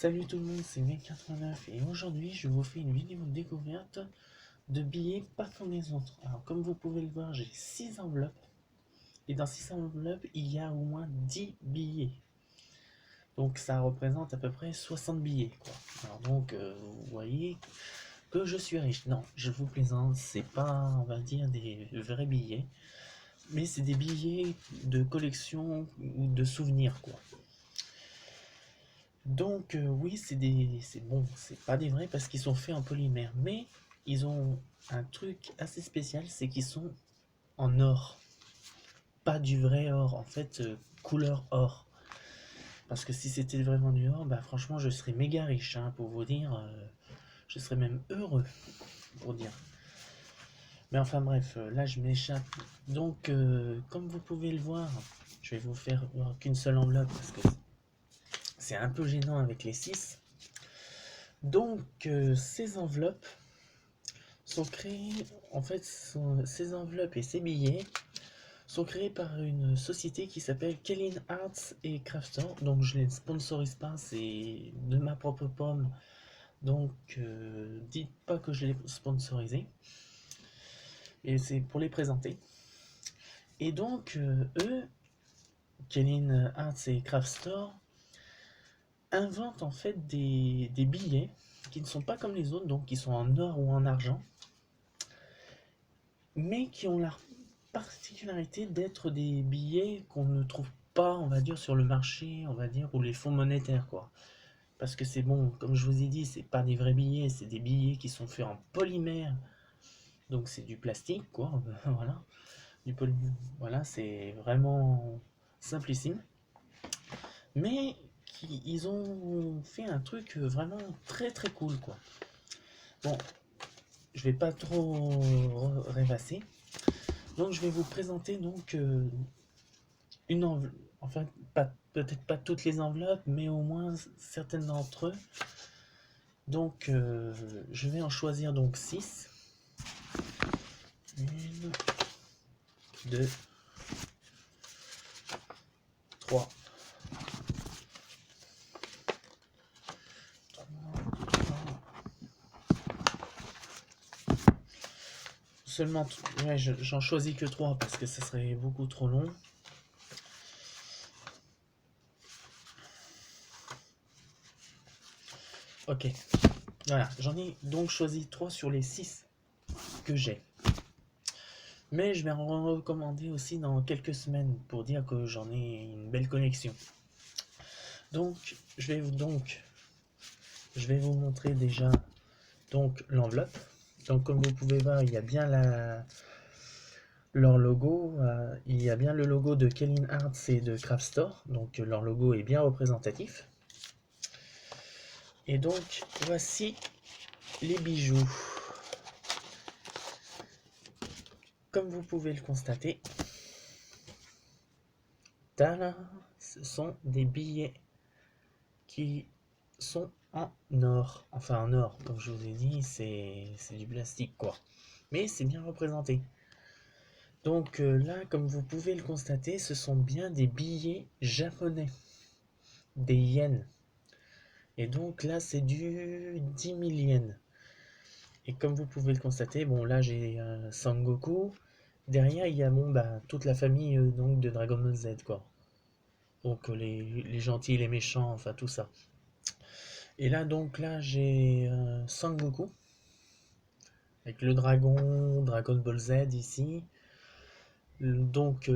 Salut tout le monde, c'est Mec89 et aujourd'hui je vous fais une vidéo de découverte de billets pas comme les autres. Alors comme vous pouvez le voir, j'ai 6 enveloppes et dans 6 enveloppes il y a au moins 10 billets. Donc ça représente à peu près 60 billets quoi. Alors donc vous voyez que je suis riche. Non, je vous plaisante, c'est pas on va dire des vrais billets, mais c'est des billets de collection ou de souvenirs quoi. Donc oui, c'est bon, c'est pas des vrais parce qu'ils sont faits en polymère, mais ils ont un truc assez spécial, c'est qu'ils sont en or, pas du vrai or, en fait couleur or. Parce que si c'était vraiment du or, bah franchement je serais méga riche, hein, pour vous dire, je serais même heureux, pour dire. Mais enfin bref, là je m'échappe. Donc comme vous pouvez le voir, je vais vous faire qu'une seule enveloppe parce que c'est un peu gênant avec les 6. Donc ces enveloppes sont créés, en fait, ces enveloppes et ces billets sont créés par une société qui s'appelle Kellyn Arts et Crafter. Donc je les sponsorise pas, c'est de ma propre pomme. Donc dites pas que je l'ai sponsorisé. Et c'est pour les présenter. Et donc eux, Kellyn Arts et Crafter, inventent en fait des billets qui ne sont pas comme les autres, donc qui sont en or ou en argent, mais qui ont la particularité d'être des billets qu'on ne trouve pas, on va dire, sur le marché, on va dire, ou les fonds monétaires, quoi. Parce que c'est bon, comme je vous ai dit, c'est pas des vrais billets, c'est des billets qui sont faits en polymère, donc c'est du plastique, quoi, voilà. Du polymère, voilà, c'est vraiment simplissime. Mais ils ont fait un truc vraiment très très cool, quoi. Bon, je vais pas trop rêvasser. Donc je vais vous présenter donc une enveloppe, enfin peut-être pas toutes les enveloppes, mais au moins certaines d'entre eux. Donc je vais en choisir donc 6. 1, 2, 3. Seulement, ouais, j'en choisis que 3 parce que ça serait beaucoup trop long. Ok, voilà, j'en ai donc choisi 3 sur les 6 que j'ai. Mais je vais en recommander aussi dans quelques semaines pour dire que j'en ai une belle collection. Donc, je vais vous montrer déjà donc l'enveloppe. Donc, comme vous pouvez voir, il y a bien leur logo. Il y a bien le logo de Kellyn Arts et de Craft Store. Donc, leur logo est bien représentatif. Et donc, voici les bijoux. Comme vous pouvez le constater, tada, ce sont des billets qui sont en or. Enfin, en or, comme je vous ai dit, c'est du plastique, quoi. Mais c'est bien représenté. Donc là, comme vous pouvez le constater, ce sont bien des billets japonais, des yens. Et donc là, c'est du 10 000 yens. Et comme vous pouvez le constater, bon là j'ai Sangoku. Derrière, il y a bon, bah, toute la famille donc, de Dragon Ball Z, quoi. Donc les gentils, les méchants, enfin tout ça. Et là, donc là, j'ai Sangoku. Avec le dragon, Dragon Ball Z ici. Donc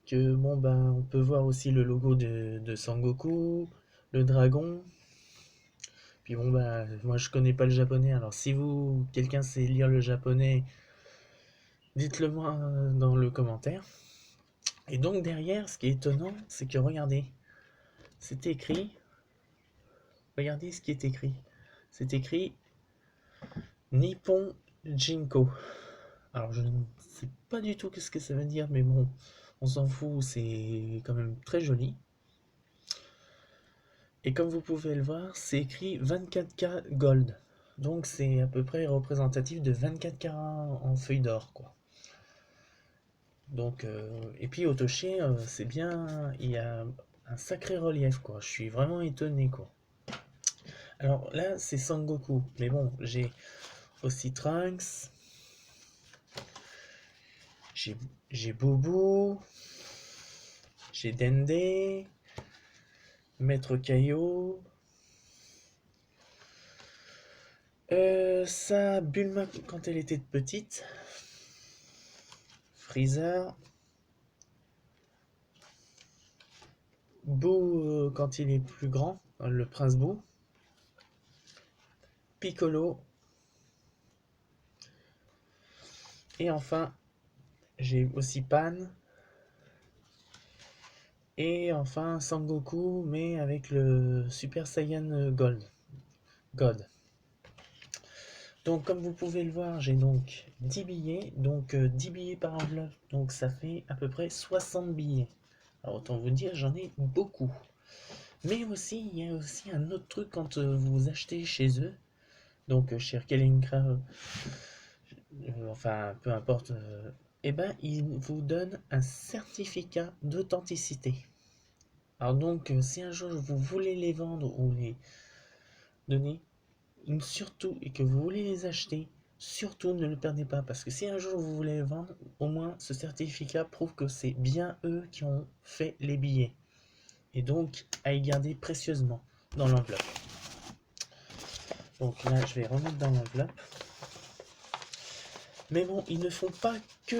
que bon ben on peut voir aussi le logo de Sangoku, le dragon. Puis bon ben moi je connais pas le japonais, alors si vous quelqu'un sait lire le japonais, dites-le moi dans le commentaire. Et donc derrière, ce qui est étonnant, c'est que regardez, c'est écrit. Regardez ce qui est écrit. C'est écrit Nippon Jinko. Alors je ne sais pas du tout ce que ça veut dire, mais bon, on s'en fout, c'est quand même très joli. Et comme vous pouvez le voir, c'est écrit 24K Gold. Donc c'est à peu près représentatif de 24 carats en feuille d'or, quoi. Donc, et puis au Toché, c'est bien, il y a un sacré relief, quoi. Je suis vraiment étonné, quoi. Alors là, c'est Sangoku. Mais bon, j'ai aussi Trunks. J'ai j'ai Boubou. J'ai Dende. Maître Kaio. Ça, Bulma quand elle était petite. Freezer. Boo quand il est plus grand. Le prince Boo. Piccolo. Et enfin, j'ai aussi Pan. Et enfin Sangoku, mais avec le Super Saiyan Gold. God. Donc comme vous pouvez le voir, j'ai donc 10 billets, donc 10 billets par enveloppe, donc ça fait à peu près 60 billets. Alors autant vous dire, j'en ai beaucoup. Mais aussi, il y a aussi un autre truc quand vous achetez chez eux, donc chez Kellincraft, enfin peu importe, et ben ils vous donnent un certificat d'authenticité. Alors donc, si un jour vous voulez les vendre ou les donner, surtout, et que vous voulez les acheter, surtout ne le perdez pas, parce que si un jour vous voulez les vendre, au moins ce certificat prouve que c'est bien eux qui ont fait les billets. Et donc, à y garder précieusement dans l'enveloppe. Donc là, je vais remettre dans l'enveloppe. Mais bon, ils ne font pas que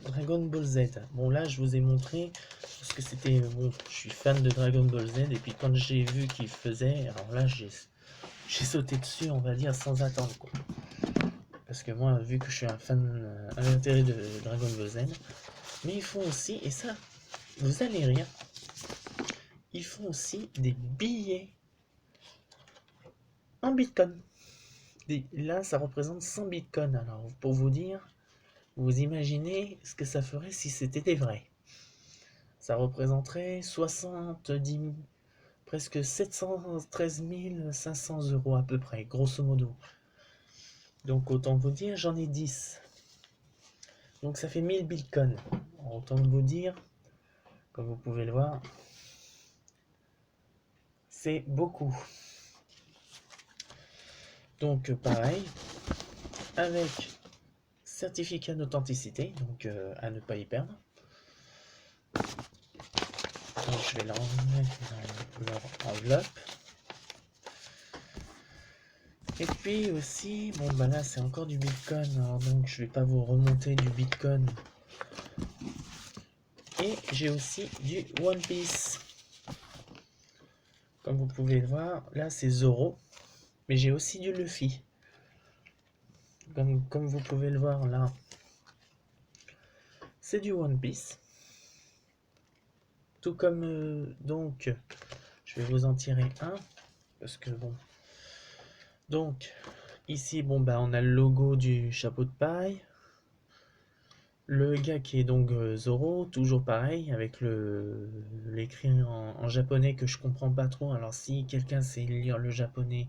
Dragon Ball Z. Bon, là, je vous ai montré, parce que c'était... Bon, je suis fan de Dragon Ball Z, et puis quand j'ai vu qu'ils faisaient, alors là, j'ai sauté dessus, on va dire, sans attendre, quoi. Parce que moi, vu que je suis un fan invétéré de Dragon Ball Z, mais ils font aussi, et ça, vous allez rire, ils font aussi des billets en Bitcoin. Là, ça représente 100 Bitcoins. Alors, pour vous dire, vous imaginez ce que ça ferait si c'était des vrais. Ça représenterait 70, presque 713 500 euros à peu près, grosso modo. Donc, autant vous dire, j'en ai 10. Donc, ça fait 1000 Bitcoins. Autant vous dire, comme vous pouvez le voir, c'est beaucoup. Donc pareil, avec certificat d'authenticité, donc à ne pas y perdre. Donc je vais la remettre dans leur enveloppe. Et puis aussi, bon bah là c'est encore du Bitcoin, alors donc je vais pas vous remonter du Bitcoin. Et j'ai aussi du One Piece. Comme vous pouvez le voir, là c'est Zoro, mais j'ai aussi du Luffy. Comme vous pouvez le voir là, c'est du One Piece. Tout comme donc, je vais vous en tirer un, parce que bon. Donc, ici, bon bah on a le logo du chapeau de paille. Le gars qui est donc Zoro, toujours pareil, avec l'écrit en japonais que je comprends pas trop. Alors si quelqu'un sait lire le japonais,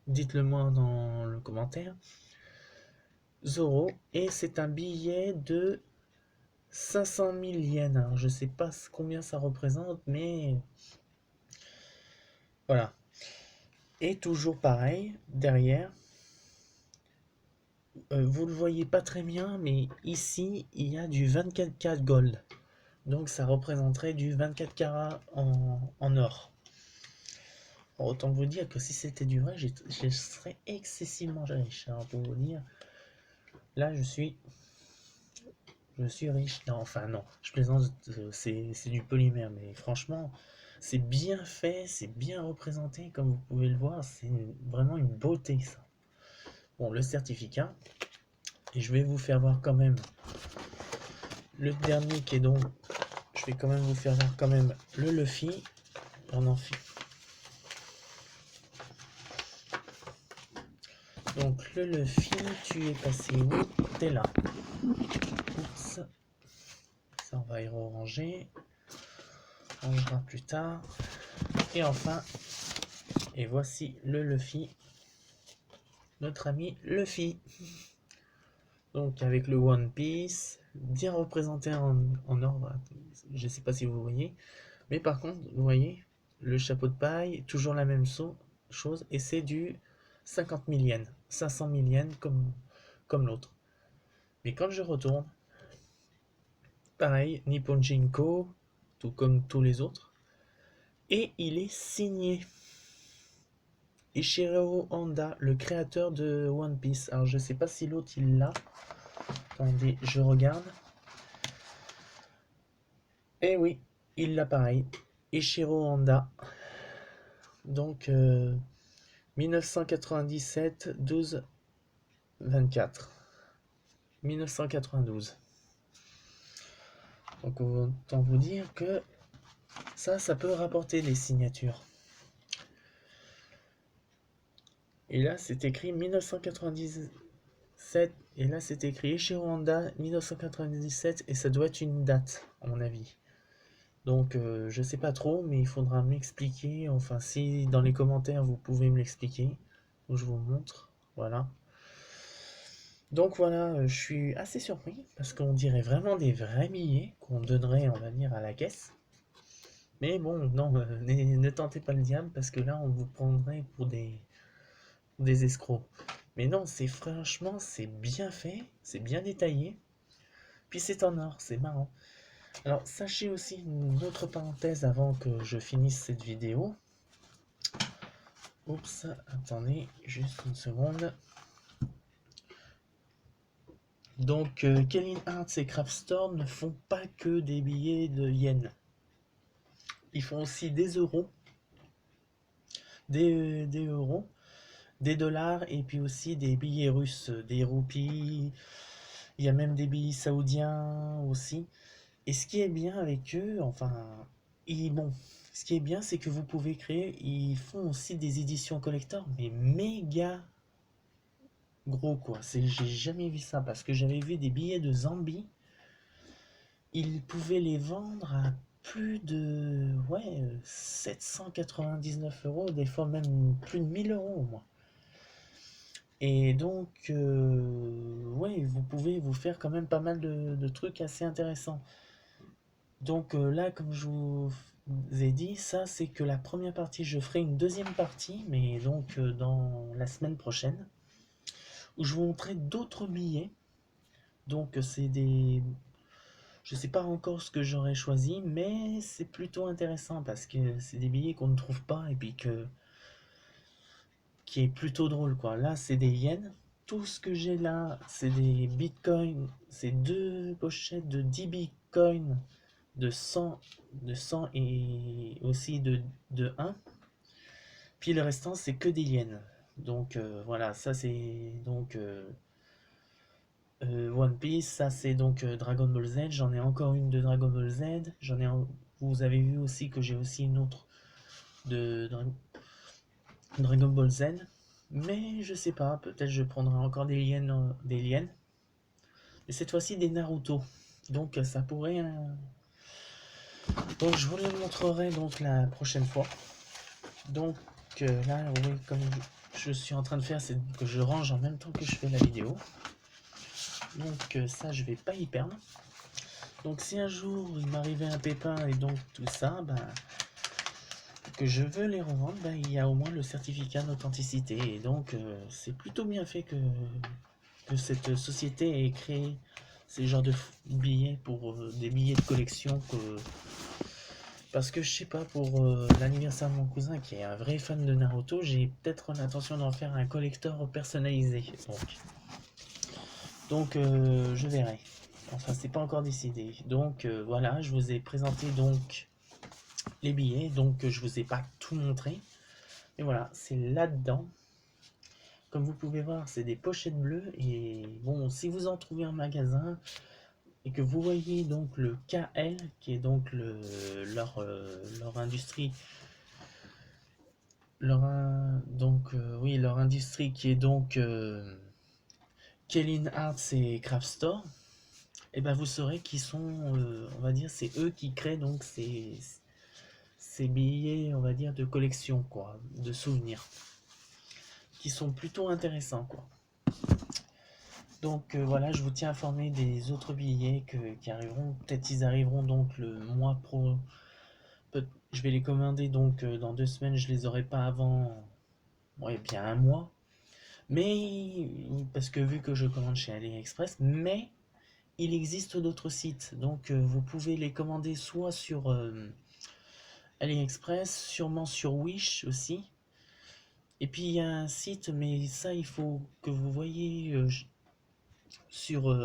dites-le moi dans le commentaire. Zoro, et c'est un billet de 500 000 yens. Alors je sais pas combien ça représente, mais voilà. Et toujours pareil, derrière, vous le voyez pas très bien, mais ici, il y a du 24K gold. Donc ça représenterait du 24 carats en or. Alors, autant vous dire que si c'était du vrai, je serais excessivement riche. Alors pour vous dire, là je suis riche. Non, enfin non, je plaisante, c'est du polymère, mais franchement, c'est bien fait, c'est bien représenté, comme vous pouvez le voir, c'est vraiment une beauté ça. Bon, le certificat, et je vais vous faire voir quand même le dernier qui est donc, je vais quand même vous faire voir quand même le Luffy. On en fait. Donc le Luffy, tu es passé où? T'es là. Oups. Ça on va y ranger. On verra plus tard. Et enfin, et voici le Luffy. Notre ami Luffy. Donc avec le One Piece, bien représenté en or. Je sais pas si vous voyez. Mais par contre, vous voyez, le chapeau de paille, toujours la même chose, et c'est du 50 000 yens, 500 000 yens comme l'autre. Mais quand je retourne, pareil, Nippon Jinko, tout comme tous les autres, et il est signé Ishiro Honda, le créateur de One Piece. Alors je sais pas si l'autre il l'a. Attendez, je regarde. Eh oui, il l'a pareil. Ishiro Honda. Donc 1997, 12, 24. 1992. Donc autant vous dire que ça peut rapporter des signatures. Et là c'est écrit 1997 et là c'est écrit Ishiro Honda 1997 et ça doit être une date à mon avis. Donc je sais pas trop mais il faudra m'expliquer, enfin si dans les commentaires vous pouvez me l'expliquer, je vous montre, voilà. Donc voilà, je suis assez surpris parce qu'on dirait vraiment des vrais billets qu'on donnerait, on va dire, à la caisse. Mais bon, non, ne tentez pas le diable parce que là, on vous prendrait pour des escrocs. Mais non, c'est franchement, c'est bien fait, c'est bien détaillé. Puis c'est en or, c'est marrant. Alors, sachez aussi une autre parenthèse avant que je finisse cette vidéo. Oups, attendez, juste une seconde. Donc, Kevin Hart et Craft Store ne font pas que des billets de yens. Ils font aussi des euros, des euros, des dollars et puis aussi des billets russes, des roupies. Il y a même des billets saoudiens aussi. Et ce qui est bien avec eux, enfin, bon, ce qui est bien, c'est que vous pouvez créer. Ils font aussi des éditions collector, mais méga gros quoi. J'ai jamais vu ça parce que j'avais vu des billets de Zambie. Ils pouvaient les vendre à plus de 799 euros, des fois même plus de 1000 euros au moins. Et donc, ouais, vous pouvez vous faire quand même pas mal de trucs assez intéressants. Donc là, comme je vous ai dit, ça c'est que la première partie. Je ferai une deuxième partie, mais donc dans la semaine prochaine, où je vous montrerai d'autres billets. Donc c'est des... Je sais pas encore ce que j'aurais choisi, mais c'est plutôt intéressant parce que c'est des billets qu'on ne trouve pas et puis qui est plutôt drôle quoi. Là, c'est des yens. Tout ce que j'ai là, c'est des bitcoins. C'est deux pochettes de 10 bitcoins de 100, et aussi de 1. Puis le restant, c'est que des yens. Donc voilà, ça c'est donc One Piece, ça c'est donc Dragon Ball Z. J'en ai encore une de Dragon Ball Z. Vous avez vu aussi que j'ai aussi une autre de Dragon Ball Z. Mais je sais pas, peut-être je prendrai encore des liens. Et cette fois-ci des Naruto. Donc ça pourrait. Donc je vous les montrerai donc la prochaine fois. Donc là, oui, comme je suis en train de faire, c'est que je range en même temps que je fais la vidéo. Donc ça, je vais pas y perdre. Donc si un jour il m'arrivait un pépin et donc tout ça, que je veux les revendre, il y a au moins le certificat d'authenticité. Et donc c'est plutôt bien fait que cette société ait créé ces genres de billets pour des billets de collection parce que je sais pas, pour l'anniversaire de mon cousin qui est un vrai fan de Naruto, j'ai peut-être l'intention d'en faire un collector personnalisé. Donc je verrai. Enfin, c'est pas encore décidé. Donc voilà, je vous ai présenté donc les billets. Donc je vous ai pas tout montré. Mais voilà, c'est là-dedans. Comme vous pouvez voir, c'est des pochettes bleues. Et bon, si vous en trouvez en magasin et que vous voyez donc le KL, qui est donc leur industrie, oui, leur industrie qui est donc Kevin Arts et Craft Store, et ben vous saurez qu'ils sont, on va dire, c'est eux qui créent donc ces billets, on va dire, de collection, quoi, de souvenirs, qui sont plutôt intéressants, quoi. Donc voilà, je vous tiens informé des autres billets qui arriveront. Peut-être ils arriveront donc le mois Je vais les commander donc dans 2 semaines, je les aurai pas avant, ouais, bien un mois. Mais, parce que vu que je commande chez AliExpress, mais il existe d'autres sites. Donc vous pouvez les commander soit sur AliExpress, sûrement sur Wish aussi. Et puis il y a un site, mais ça il faut que vous voyez sur,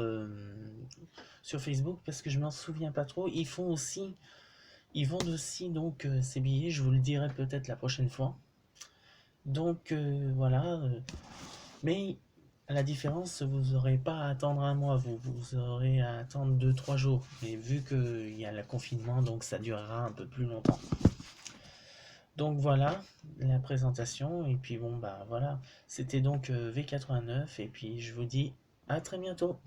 sur Facebook parce que je m'en souviens pas trop. Ils vendent aussi donc ces billets, je vous le dirai peut-être la prochaine fois. Donc voilà, mais à la différence, vous n'aurez pas à attendre un mois, vous aurez à attendre 2 3 jours. Mais vu qu'il y a le confinement, donc ça durera un peu plus longtemps. Donc voilà la présentation. Et puis bon, bah voilà, c'était donc V89. Et puis je vous dis à très bientôt.